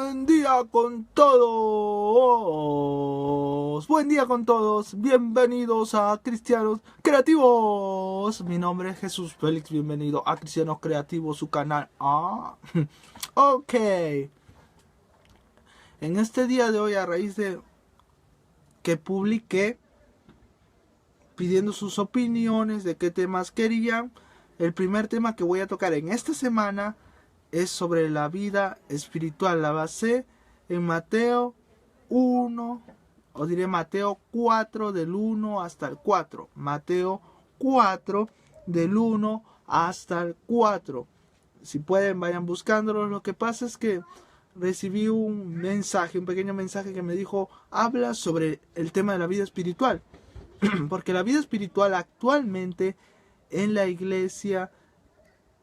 Buen día con todos. Buen día con todos. Bienvenidos a Cristianos Creativos. Mi nombre es Jesús Félix. Bienvenido a Cristianos Creativos, su canal. Ok. En este día de hoy, a raíz de que publiqué pidiendo sus opiniones de qué temas querían, el primer tema que voy a tocar en esta semana es sobre la vida espiritual. La basé en Mateo 1, o diré Mateo 4 del 1 hasta el 4. Mateo 4 del 1 hasta el 4. Si pueden, vayan buscándolos. Lo que pasa es que recibí un mensaje, un pequeño mensaje que me dijo, habla sobre el tema de la vida espiritual. Porque la vida espiritual actualmente en la iglesia,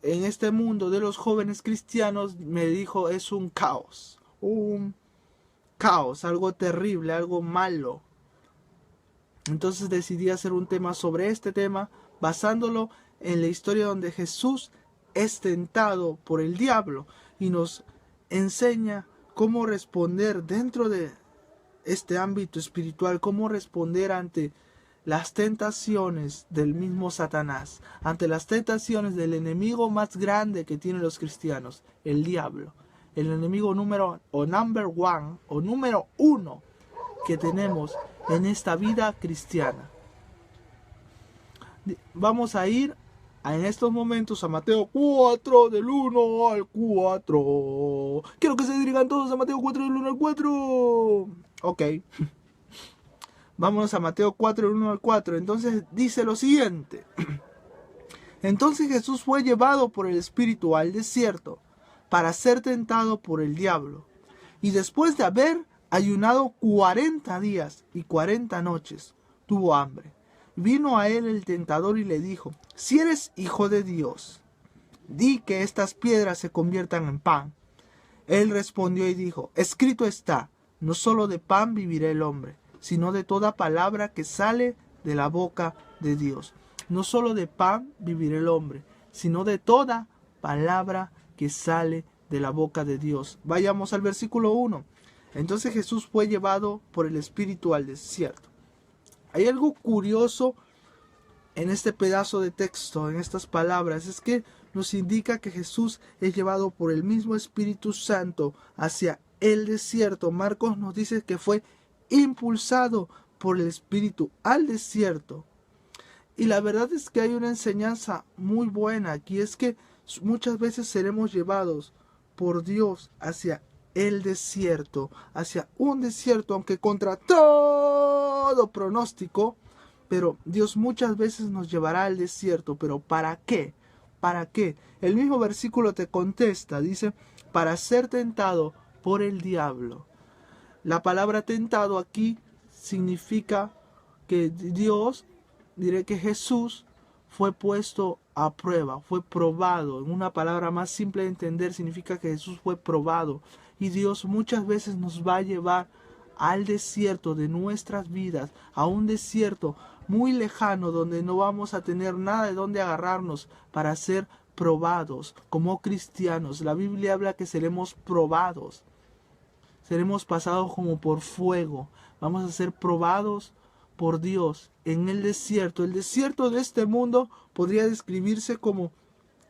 en este mundo de los jóvenes cristianos, me dijo, es un caos, algo terrible, algo malo. Entonces decidí hacer un tema sobre este tema, basándolo en la historia donde Jesús es tentado por el diablo y nos enseña cómo responder dentro de este ámbito espiritual, cómo responder ante las tentaciones del mismo Satanás, ante las tentaciones del enemigo más grande que tienen los cristianos, el diablo, el enemigo número uno que tenemos en esta vida cristiana. Vamos a ir en estos momentos a Mateo 4 del 1 al 4. Quiero que se dirijan todos a Mateo 4 del 1 al 4. Ok. Vámonos a Mateo 4, del 1 al 4. Entonces dice lo siguiente. Entonces Jesús fue llevado por el Espíritu al desierto para ser tentado por el diablo. Y después de haber ayunado 40 días y 40 noches, tuvo hambre. Vino a él el tentador y le dijo, si eres hijo de Dios, di que estas piedras se conviertan en pan. Él respondió y dijo, escrito está, no solo de pan vivirá el hombre, sino de toda palabra que sale de la boca de Dios. No solo de pan vivirá el hombre, sino de toda palabra que sale de la boca de Dios. Vayamos al versículo 1. Entonces Jesús fue llevado por el Espíritu al desierto. Hay algo curioso en este pedazo de texto, en estas palabras, es que nos indica que Jesús es llevado por el mismo Espíritu Santo hacia el desierto. Marcos nos dice que fue impulsado por el Espíritu al desierto. Y la verdad es que hay una enseñanza muy buena aquí, es que muchas veces seremos llevados por Dios hacia el desierto, hacia un desierto, aunque contra todo pronóstico, pero Dios muchas veces nos llevará al desierto. ¿Pero para qué? ¿Para qué? El mismo versículo te contesta, dice, para ser tentado por el diablo. La palabra tentado aquí significa que Dios, diré que Jesús fue puesto a prueba, fue probado. En una palabra más simple de entender, significa que Jesús fue probado. Y Dios muchas veces nos va a llevar al desierto de nuestras vidas, a un desierto muy lejano donde no vamos a tener nada de dónde agarrarnos para ser probados como cristianos. La Biblia habla que seremos probados. Seremos pasados como por fuego. Vamos a ser probados por Dios en el desierto. El desierto de este mundo podría describirse como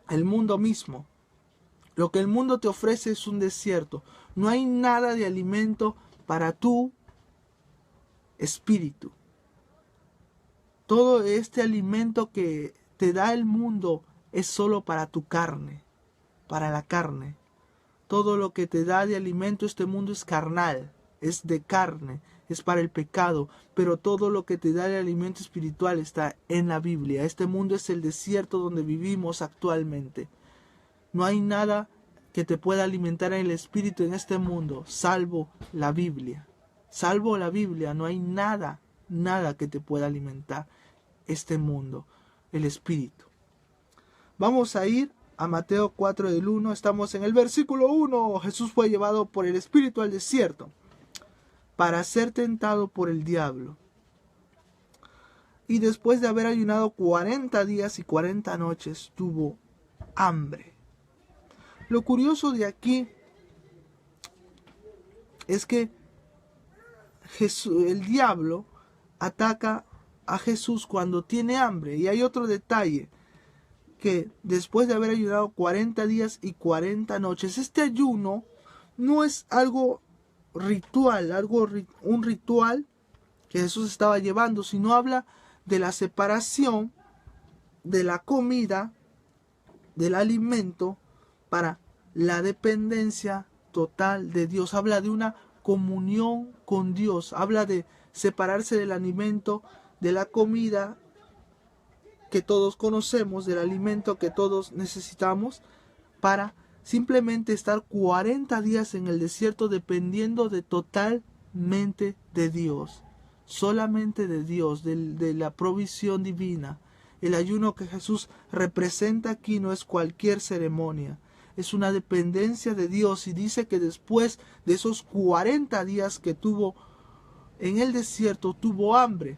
el mundo mismo. Lo que el mundo te ofrece es un desierto. No hay nada de alimento para tu espíritu. Todo este alimento que te da el mundo es solo para tu carne, para la carne. Todo lo que te da de alimento este mundo es carnal, es de carne, es para el pecado, pero todo lo que te da de alimento espiritual está en la Biblia. Este mundo es el desierto donde vivimos actualmente. No hay nada que te pueda alimentar en el espíritu en este mundo, salvo la Biblia. Salvo la Biblia, no hay nada que te pueda alimentar este mundo, el espíritu. Vamos a ir a Mateo 4 del 1, estamos en el versículo 1. Jesús fue llevado por el Espíritu al desierto para ser tentado por el diablo. Y después de haber ayunado 40 días y 40 noches, tuvo hambre. Lo curioso de aquí es que el diablo ataca a Jesús cuando tiene hambre. Y hay otro detalle, que después de haber ayunado 40 días y 40 noches, este ayuno no es algo ritual, un ritual que Jesús estaba llevando, sino habla de la separación de la comida, del alimento, para la dependencia total de Dios. Habla de una comunión con Dios, habla de separarse del alimento, de la comida que todos conocemos, del alimento que todos necesitamos, para simplemente estar 40 días en el desierto dependiendo totalmente de Dios, solamente de Dios, de la provisión divina. El ayuno que Jesús representa aquí no es cualquier ceremonia, es una dependencia de Dios, y dice que después de esos 40 días que tuvo en el desierto, tuvo hambre.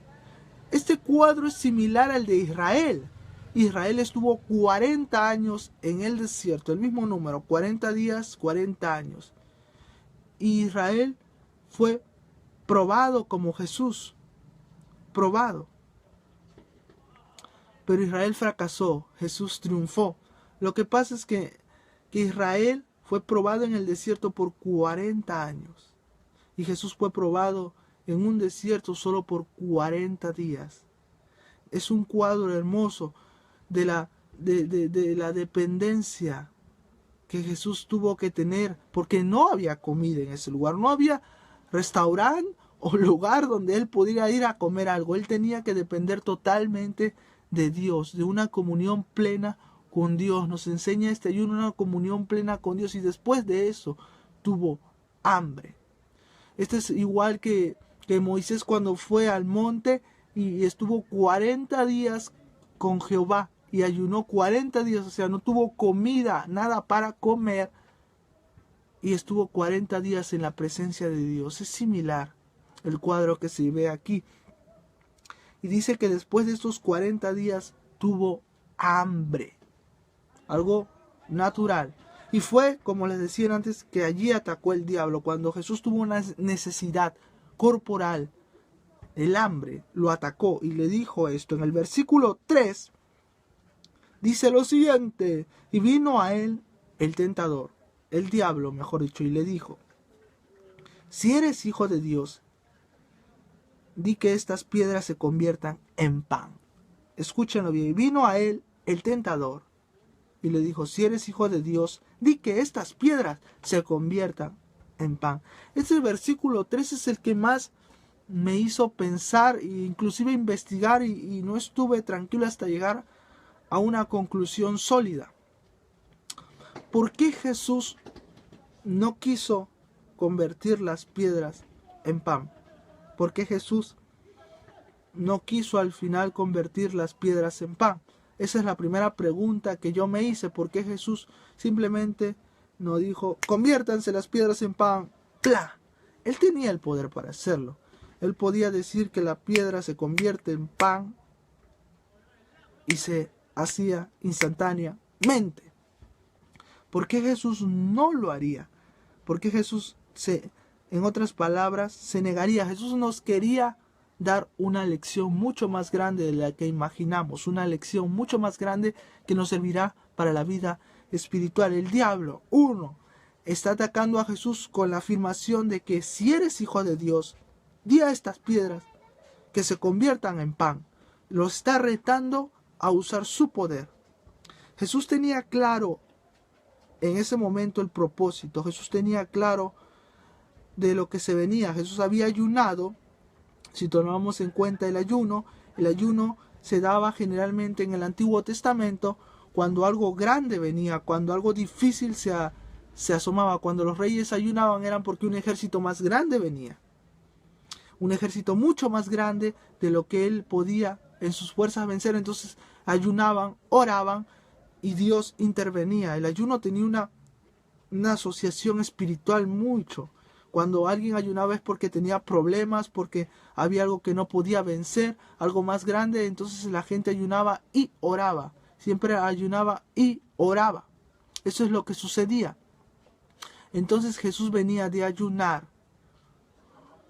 Este cuadro es similar al de Israel. Israel estuvo 40 años en el desierto, el mismo número, 40 días, 40 años. Y Israel fue probado como Jesús, probado. Pero Israel fracasó, Jesús triunfó. Lo que pasa es que Israel fue probado en el desierto por 40 años. Y Jesús fue probado en un desierto solo por 40 días. Es un cuadro hermoso de la dependencia que Jesús tuvo que tener, porque no había comida en ese lugar, no había restaurante o lugar donde él pudiera ir a comer algo. Él tenía que depender totalmente de Dios, de una comunión plena con Dios. Nos enseña este ayuno, una comunión plena con Dios, y después de eso tuvo hambre. Este es igual que Moisés cuando fue al monte y estuvo 40 días con Jehová y ayunó 40 días, o sea, no tuvo comida, nada para comer, y estuvo 40 días en la presencia de Dios. Es similar el cuadro que se ve aquí. Y dice que después de estos 40 días tuvo hambre, algo natural. Y fue, como les decía antes, que allí atacó el diablo. Cuando Jesús tuvo una necesidad corporal, el hambre, lo atacó y le dijo esto. En el versículo 3 dice lo siguiente: y vino a él el tentador, el diablo mejor dicho, y le dijo: si eres hijo de Dios, di que estas piedras se conviertan en pan. Escúchenlo bien. Y vino a él el tentador y le dijo: si eres hijo de Dios, di que estas piedras se conviertan en pan. Este versículo 3 es el que más me hizo pensar e inclusive investigar, y no estuve tranquilo hasta llegar a una conclusión sólida. ¿Por qué Jesús no quiso convertir las piedras en pan? ¿Por qué Jesús no quiso al final convertir las piedras en pan? Esa es la primera pregunta que yo me hice. ¿Por qué Jesús simplemente no dijo: conviértanse las piedras en pan? ¡Pla! Él tenía el poder para hacerlo. Él podía decir que la piedra se convierte en pan y se hacía instantáneamente. ¿Por qué Jesús no lo haría? ¿Por qué Jesús, en otras palabras, se negaría? Jesús nos quería dar una lección mucho más grande de la que imaginamos, una lección mucho más grande que nos servirá para la vida espiritual. El diablo, está atacando a Jesús con la afirmación de que si eres hijo de Dios, di a estas piedras que se conviertan en pan. Lo está retando a usar su poder. Jesús tenía claro en ese momento el propósito. Jesús tenía claro de lo que se venía. Jesús había ayunado. Si tomamos en cuenta el ayuno se daba generalmente en el Antiguo Testamento cuando algo grande venía, cuando algo difícil se asomaba. Cuando los reyes ayunaban eran porque un ejército más grande venía. Un ejército mucho más grande de lo que él podía en sus fuerzas vencer. Entonces ayunaban, oraban y Dios intervenía. El ayuno tenía una asociación espiritual mucho. Cuando alguien ayunaba es porque tenía problemas, porque había algo que no podía vencer, algo más grande. Entonces la gente ayunaba y oraba. Siempre ayunaba y oraba. Eso es lo que sucedía. Entonces Jesús venía de ayunar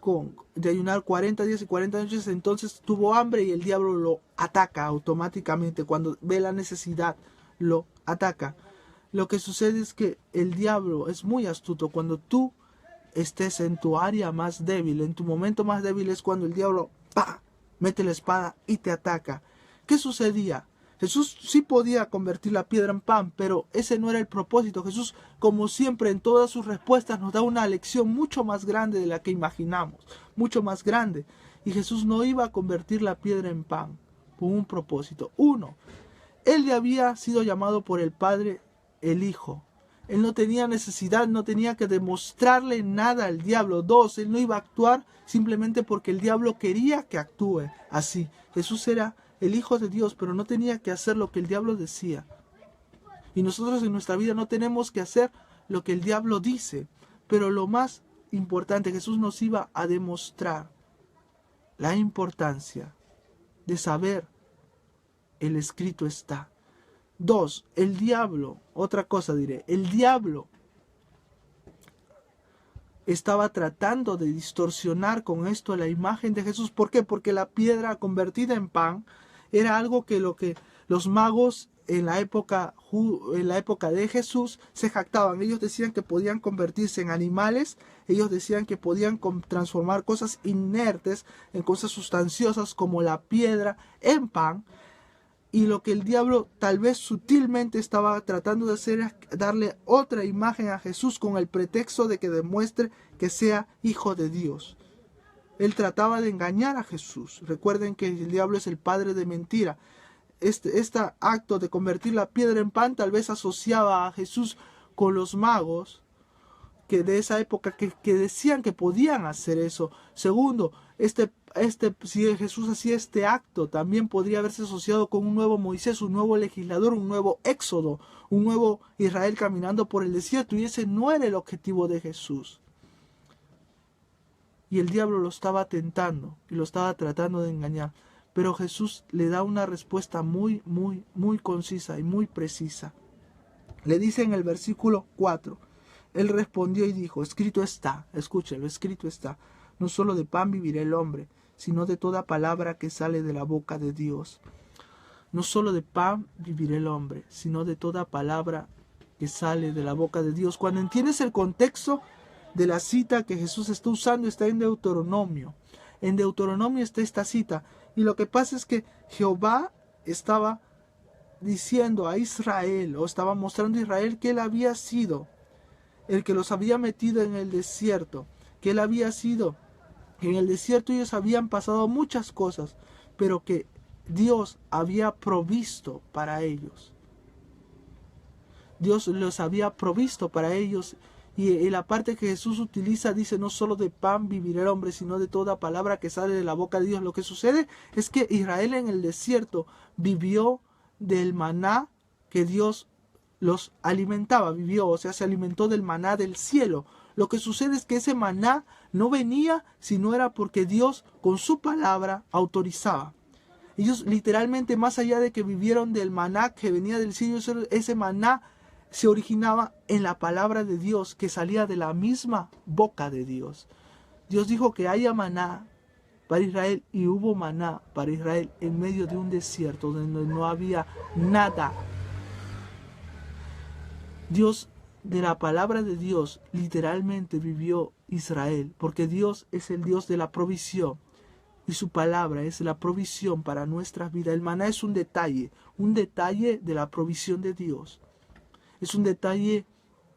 40 días y 40 noches, entonces tuvo hambre y el diablo lo ataca automáticamente. Cuando ve la necesidad, lo ataca. Lo que sucede es que el diablo es muy astuto. Cuando tú estés en tu área más débil, en tu momento más débil, es cuando el diablo ¡pah!, mete la espada y te ataca. ¿Qué sucedía? Jesús sí podía convertir la piedra en pan, pero ese no era el propósito. Jesús, como siempre, en todas sus respuestas nos da una lección mucho más grande de la que imaginamos, mucho más grande. Y Jesús no iba a convertir la piedra en pan con un propósito. Uno, Él ya había sido llamado por el Padre el Hijo. Él no tenía necesidad, no tenía que demostrarle nada al diablo. Dos, Él no iba a actuar simplemente porque el diablo quería que actúe así. Jesús era el Hijo de Dios, pero no tenía que hacer lo que el diablo decía. Y nosotros en nuestra vida no tenemos que hacer lo que el diablo dice. Pero lo más importante, Jesús nos iba a demostrar la importancia de saber el escrito está. Dos, el diablo, otra cosa diré, el diablo estaba tratando de distorsionar con esto la imagen de Jesús. ¿Por qué? Porque la piedra convertida en pan era algo que los magos en la época de Jesús se jactaban. Ellos decían que podían convertirse en animales, ellos decían que podían transformar cosas inertes en cosas sustanciosas como la piedra en pan. Y lo que el diablo tal vez sutilmente estaba tratando de hacer es darle otra imagen a Jesús con el pretexto de que demuestre que sea hijo de Dios. Él trataba de engañar a Jesús. Recuerden que el diablo es el padre de mentira. Este acto de convertir la piedra en pan tal vez asociaba a Jesús con los magos que de esa época que decían que podían hacer eso. Segundo, si Jesús hacía este acto, también podría haberse asociado con un nuevo Moisés, un nuevo legislador, un nuevo Éxodo, un nuevo Israel caminando por el desierto, y ese no era el objetivo de Jesús. Y el diablo lo estaba tentando y lo estaba tratando de engañar. Pero Jesús le da una respuesta muy, muy, muy concisa y muy precisa. Le dice en el versículo 4, Él respondió y dijo, escrito está, escúchelo, escrito está, no solo de pan vivirá el hombre, sino de toda palabra que sale de la boca de Dios. No solo de pan vivirá el hombre, sino de toda palabra que sale de la boca de Dios. Cuando entiendes el contexto de la cita que Jesús está usando, está en Deuteronomio. En Deuteronomio está esta cita. Y lo que pasa es que Jehová estaba diciendo a Israel, o estaba mostrando a Israel que Él había sido el que los había metido en el desierto, que Él había sido, que en el desierto ellos habían pasado muchas cosas, pero que Dios había provisto para ellos. Dios los había provisto para ellos. Y la parte que Jesús utiliza dice, no solo de pan vivirá el hombre, sino de toda palabra que sale de la boca de Dios. Lo que sucede es que Israel en el desierto vivió del maná que Dios los alimentaba, se alimentó del maná del cielo. Lo que sucede es que ese maná no venía si no era porque Dios con su palabra autorizaba. Ellos literalmente, más allá de que vivieron del maná que venía del cielo, ese maná se originaba en la palabra de Dios que salía de la misma boca de Dios. Dios dijo que haya maná para Israel y hubo maná para Israel en medio de un desierto donde no había nada. Dios, de la palabra de Dios, literalmente vivió Israel, porque Dios es el Dios de la provisión y su palabra es la provisión para nuestras vidas. El maná es un detalle de la provisión de Dios. Es un detalle,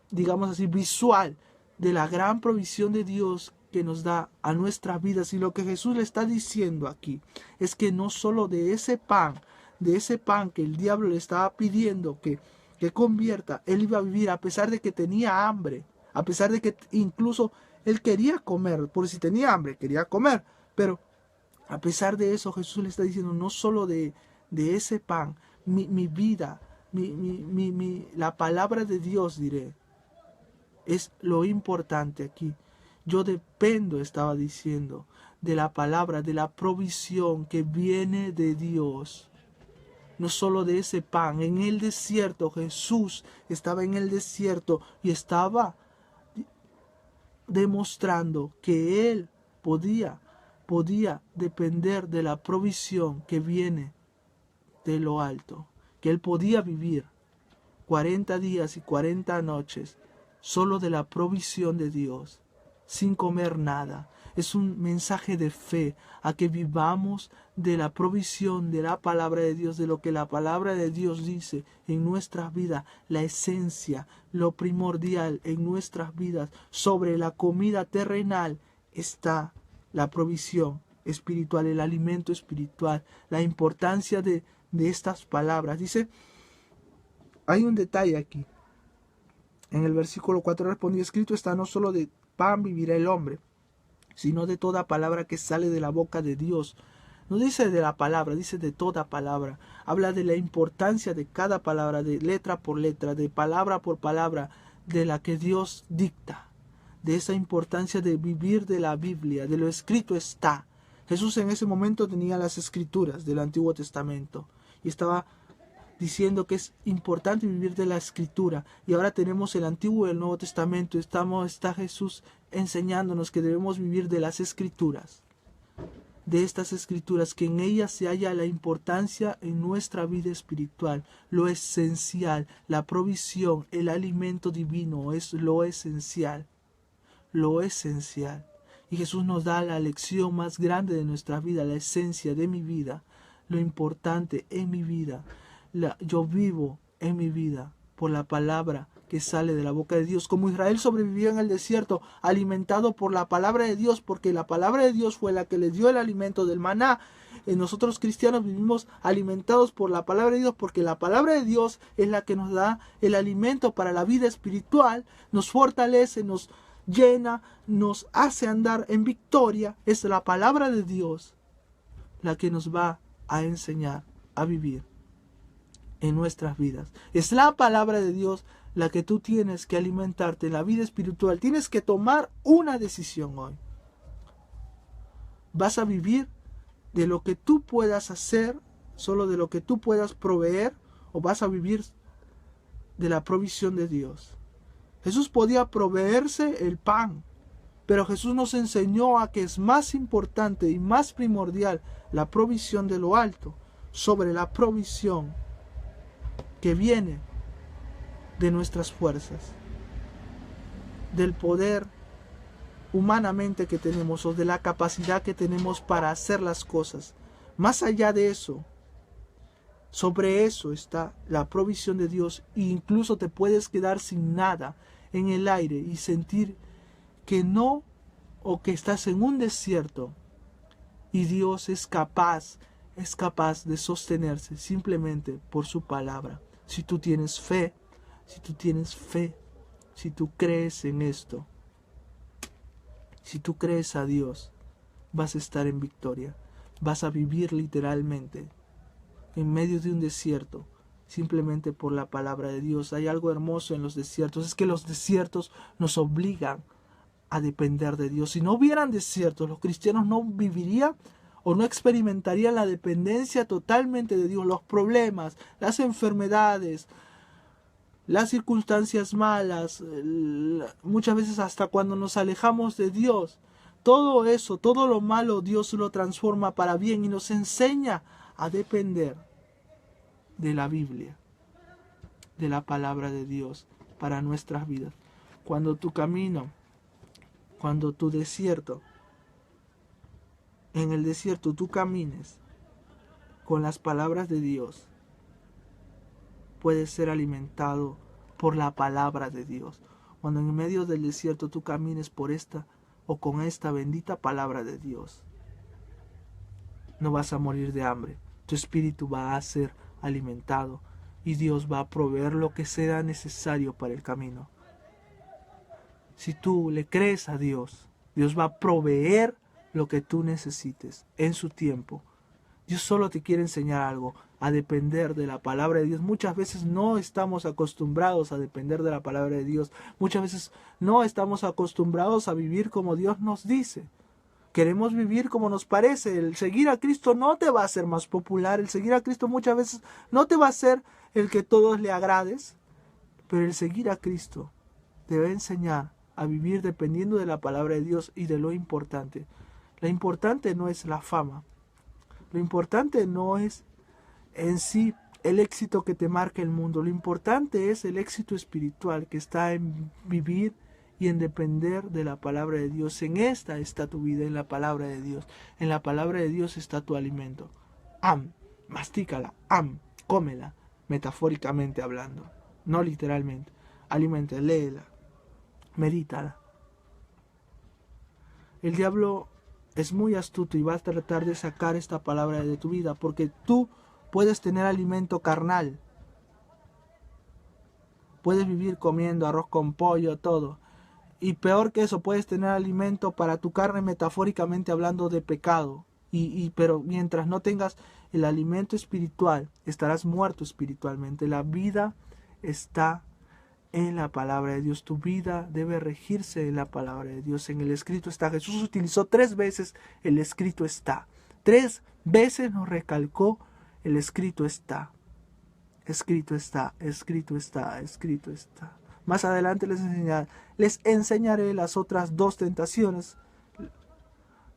digamos así, visual de la gran provisión de Dios que nos da a nuestras vidas. Y lo que Jesús le está diciendo aquí es que no solo de ese pan que el diablo le estaba pidiendo que convierta, él iba a vivir a pesar de que tenía hambre, a pesar de que incluso él quería comer, por si tenía hambre, quería comer, pero a pesar de eso Jesús le está diciendo, no solo de ese pan, mi vida, la palabra de Dios, diré, es lo importante aquí. Yo dependo, estaba diciendo, de la palabra, de la provisión que viene de Dios. no solo de ese pan. En el desierto, Jesús estaba en el desierto y estaba demostrando que Él podía depender de la provisión que viene de lo alto, que Él podía vivir 40 días y 40 noches solo de la provisión de Dios, sin comer nada. Es un mensaje de fe a que vivamos de la provisión de la palabra de Dios, de lo que la palabra de Dios dice en nuestras vidas, la esencia, lo primordial en nuestras vidas. Sobre la comida terrenal está la provisión espiritual, el alimento espiritual, la importancia de estas palabras. Dice, hay un detalle aquí. En el versículo 4 respondió, escrito está, no solo de pan vivirá el hombre, sino de toda palabra que sale de la boca de Dios. No dice de la palabra, dice de toda palabra. Habla de la importancia de cada palabra, de letra por letra, de palabra por palabra, de la que Dios dicta. De esa importancia de vivir de la Biblia, de lo escrito está. Jesús en ese momento tenía las escrituras del Antiguo Testamento y estaba diciendo que es importante vivir de la escritura, y ahora tenemos el Antiguo y el Nuevo Testamento. Está Jesús enseñándonos que debemos vivir de las escrituras, de estas escrituras, que en ellas se halla la importancia en nuestra vida espiritual, lo esencial, la provisión, el alimento divino es lo esencial, y Jesús nos da la lección más grande de nuestra vida, la esencia de mi vida, lo importante en mi vida. Yo vivo en mi vida por la palabra que sale de la boca de Dios. Como Israel sobrevivió en el desierto, alimentado por la palabra de Dios, porque la palabra de Dios fue la que le dio el alimento del maná. Nosotros cristianos vivimos alimentados por la palabra de Dios, porque la palabra de Dios es la que nos da el alimento para la vida espiritual, nos fortalece, nos llena, nos hace andar en victoria. Es la palabra de Dios la que nos va a enseñar a vivir en nuestras vidas. Es la palabra de Dios la que tú tienes que alimentarte en la vida espiritual. Tienes que tomar una decisión hoy. ¿Vas a vivir de lo que tú puedas hacer, solo de lo que tú puedas proveer, o vas a vivir de la provisión de Dios? Jesús podía proveerse el pan, pero Jesús nos enseñó a que es más importante y más primordial la provisión de lo alto sobre la provisión que viene de nuestras fuerzas, del poder humanamente que tenemos o de la capacidad que tenemos para hacer las cosas. Más allá de eso, sobre eso está la provisión de Dios, e incluso te puedes quedar sin nada en el aire y sentir que no, o que estás en un desierto, y Dios es capaz de sostenerse simplemente por su palabra. Si tú tienes fe, si tú crees en esto, si tú crees a Dios, vas a estar en victoria. Vas a vivir literalmente en medio de un desierto, simplemente por la palabra de Dios. Hay algo hermoso en los desiertos, es que los desiertos nos obligan a depender de Dios. Si no hubieran desiertos, los cristianos no vivirían o no experimentarían la dependencia totalmente de Dios. Los problemas, las enfermedades, las circunstancias malas, muchas veces hasta cuando nos alejamos de Dios, todo eso, todo lo malo, Dios lo transforma para bien y nos enseña a depender de la Biblia, de la palabra de Dios para nuestras vidas. Cuando tu camino, cuando tu desierto, en el desierto tú camines con las palabras de Dios, puedes ser alimentado por la palabra de Dios. Cuando en medio del desierto tú camines por esta o con esta bendita palabra de Dios, no vas a morir de hambre. Tu espíritu va a ser alimentado y Dios va a proveer lo que sea necesario para el camino. Si tú le crees a Dios, Dios va a proveer lo que tú necesites en su tiempo. Dios solo te quiere enseñar algo, a depender de la palabra de Dios. Muchas veces no estamos acostumbrados a depender de la palabra de Dios. Muchas veces no estamos acostumbrados a vivir como Dios nos dice. Queremos vivir como nos parece. El seguir a Cristo no te va a hacer más popular. El seguir a Cristo muchas veces no te va a hacer el que todos le agrades. Pero el seguir a Cristo te va a enseñar a vivir dependiendo de la palabra de Dios y de lo importante. Lo importante no es la fama. Lo importante no es en sí el éxito que te marca el mundo. Lo importante es el éxito espiritual que está en vivir y en depender de la palabra de Dios. En esta está tu vida, en la palabra de Dios. En la palabra de Dios está tu alimento. Mastícala, cómela, metafóricamente hablando, no literalmente. Alimenta, léela, medítala. El diablo es muy astuto y va a tratar de sacar esta palabra de tu vida, porque tú puedes tener alimento carnal. Puedes vivir comiendo arroz con pollo, todo. Y peor que eso, puedes tener alimento para tu carne, metafóricamente hablando, de pecado. Pero mientras no tengas el alimento espiritual, estarás muerto espiritualmente. La vida está en la palabra de Dios. Tu vida debe regirse en la palabra de Dios. En el escrito está. Jesús utilizó 3 veces el escrito está. 3 veces nos recalcó el escrito está. Escrito está, escrito está, escrito está. Más adelante les enseñaré las otras 2 tentaciones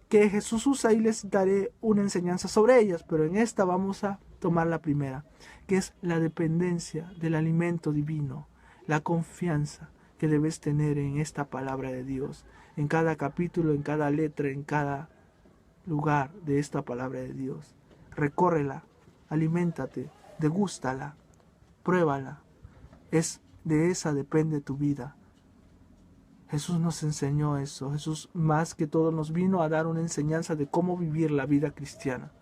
que Jesús usa y les daré una enseñanza sobre ellas. Pero en esta vamos a tomar la primera, que es la dependencia del alimento divino. La confianza que debes tener en esta palabra de Dios. En cada capítulo, en cada letra, en cada lugar de esta palabra de Dios. Recórrela, aliméntate, degústala, pruébala. De esa depende tu vida. Jesús nos enseñó eso. Jesús más que todo nos vino a dar una enseñanza de cómo vivir la vida cristiana.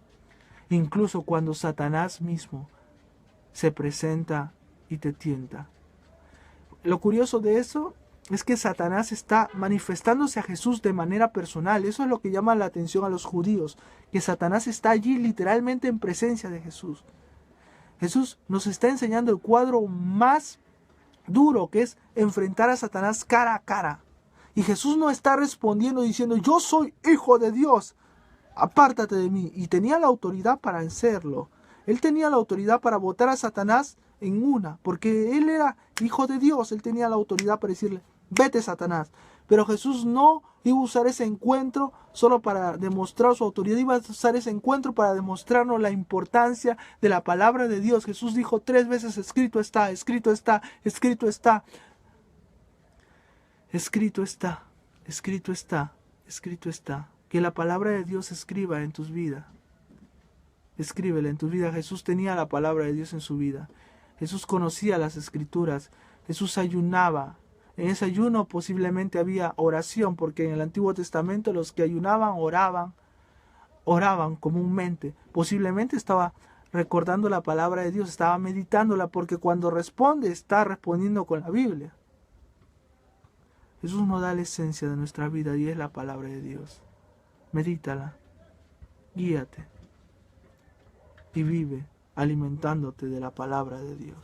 Incluso cuando Satanás mismo se presenta y te tienta. Lo curioso de eso es que Satanás está manifestándose a Jesús de manera personal. Eso es lo que llama la atención a los judíos, que Satanás está allí literalmente en presencia de Jesús. Jesús nos está enseñando el cuadro más duro, que es enfrentar a Satanás cara a cara. Y Jesús no está respondiendo diciendo: yo soy hijo de Dios, apártate de mí. Y tenía la autoridad para hacerlo. Él tenía la autoridad para botar a Satanás en una, porque él era hijo de Dios. Él tenía la autoridad para decirle: vete, Satanás. Pero Jesús no iba a usar ese encuentro solo para demostrar su autoridad. Iba a usar ese encuentro para demostrarnos la importancia de la palabra de Dios. Jesús dijo 3 veces: escrito está, escrito está, escrito está. Escrito está, escrito está, escrito está. Que la palabra de Dios escriba en tus vidas. Escríbela en tu vida. Jesús tenía la palabra de Dios en su vida. Jesús conocía las escrituras. Jesús ayunaba. En ese ayuno posiblemente había oración, porque en el Antiguo Testamento los que ayunaban oraban comúnmente. Posiblemente estaba recordando la palabra de Dios, estaba meditándola, porque cuando responde está respondiendo con la Biblia. Jesús nos da la esencia de nuestra vida y es la palabra de Dios. Medítala, guíate y vive alimentándote de la palabra de Dios.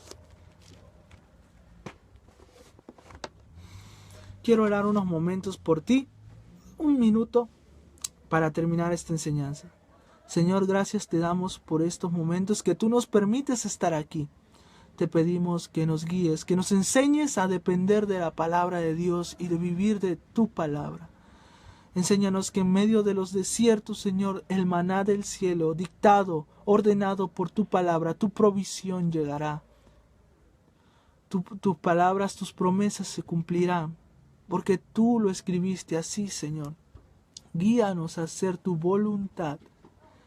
Quiero orar unos momentos por ti, 1 minuto, para terminar esta enseñanza. Señor, gracias te damos por estos momentos que tú nos permites estar aquí. Te pedimos que nos guíes, que nos enseñes a depender de la palabra de Dios y de vivir de tu palabra. Enséñanos que en medio de los desiertos, Señor, el maná del cielo, dictado, ordenado por tu palabra, tu provisión llegará. Tus palabras, tus promesas se cumplirán. Porque tú lo escribiste así, Señor. Guíanos a hacer tu voluntad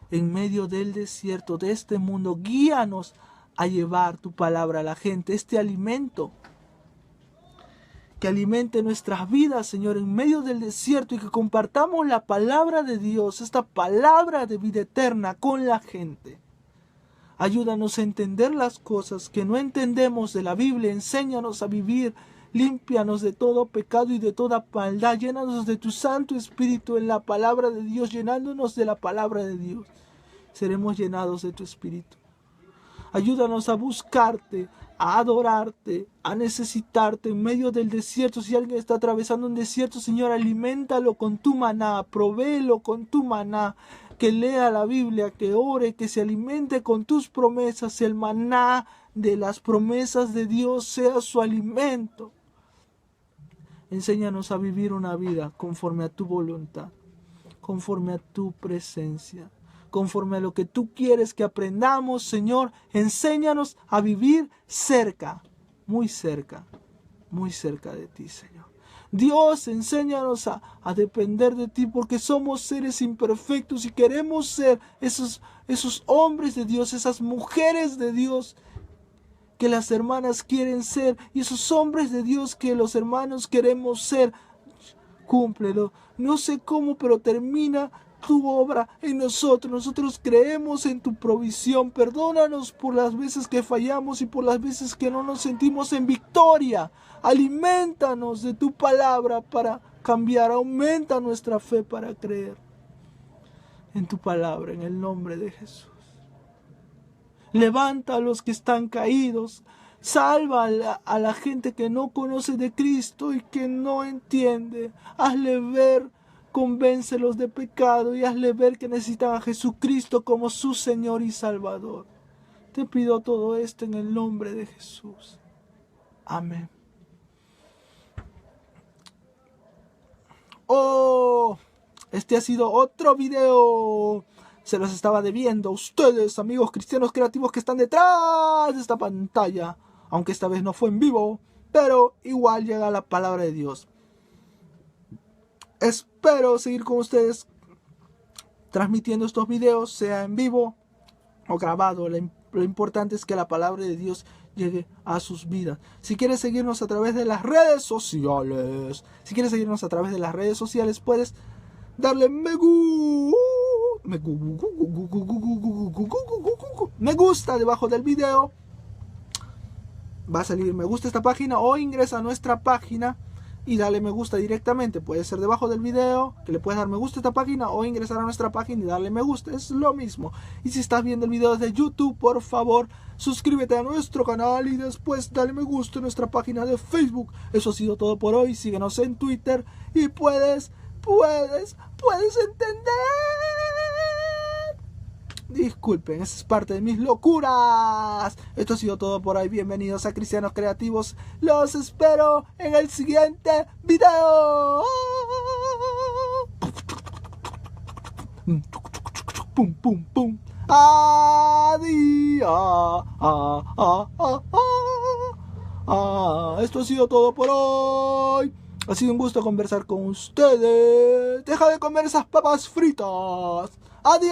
en medio del desierto de este mundo. Guíanos a llevar tu palabra a la gente, este alimento que alimente nuestras vidas, Señor, en medio del desierto, y que compartamos la palabra de Dios, esta palabra de vida eterna con la gente. Ayúdanos a entender las cosas que no entendemos de la Biblia. Enséñanos a vivir. Límpianos de todo pecado y de toda maldad. Llénanos de tu Santo Espíritu en la palabra de Dios. Llenándonos de la palabra de Dios, seremos llenados de tu Espíritu. Ayúdanos a buscarte, a adorarte, a necesitarte en medio del desierto. Si alguien está atravesando un desierto, Señor, aliméntalo con tu maná, provéelo con tu maná, que lea la Biblia, que ore, que se alimente con tus promesas, el maná de las promesas de Dios sea su alimento. Enséñanos a vivir una vida conforme a tu voluntad, conforme a tu presencia, conforme a lo que tú quieres que aprendamos, Señor. Enséñanos a vivir cerca, muy cerca de ti, Señor. Dios, enséñanos a depender de ti, porque somos seres imperfectos y queremos ser esos hombres de Dios, esas mujeres de Dios que las hermanas quieren ser, y esos hombres de Dios que los hermanos queremos ser. Cúmplelo. No sé cómo, pero termina tu obra en nosotros. Nosotros creemos en tu provisión. Perdónanos por las veces que fallamos y por las veces que no nos sentimos en victoria. Aliméntanos de tu palabra para cambiar. Aumenta nuestra fe para creer en tu palabra, en el nombre de Jesús. Levanta a los que están caídos. Salva a la gente que no conoce de Cristo y que no entiende. Hazle ver, convéncelos de pecado y hazle ver que necesitan a Jesucristo como su Señor y Salvador. Te pido todo esto en el nombre de Jesús. Amén. Oh, este ha sido otro video. Se los estaba debiendo a ustedes, amigos cristianos creativos que están detrás de esta pantalla. Aunque esta vez no fue en vivo, pero igual llega la palabra de Dios. Espero seguir con ustedes transmitiendo estos videos, sea en vivo o grabado. Lo importante es que la palabra de Dios llegue a sus vidas. Si quieres seguirnos a través de las redes sociales, puedes darle me gusta debajo del video. Va a salir me gusta esta página, o ingresa a nuestra página y dale me gusta directamente. Puede ser debajo del video, que le puedes dar me gusta a esta página, o ingresar a nuestra página y darle me gusta. Es lo mismo. Y si estás viendo el video desde YouTube, por favor, suscríbete a nuestro canal y después dale me gusta a nuestra página de Facebook. Eso ha sido todo por hoy. Síguenos en Twitter y puedes entender. Disculpen, esa es parte de mis locuras. Esto ha sido todo por hoy. Bienvenidos a Cristianos Creativos. Los espero en el siguiente video. Pum, pum, pum. Adiós. Esto ha sido todo por hoy. Ha sido un gusto conversar con ustedes. Deja de comer esas papas fritas. Adiós.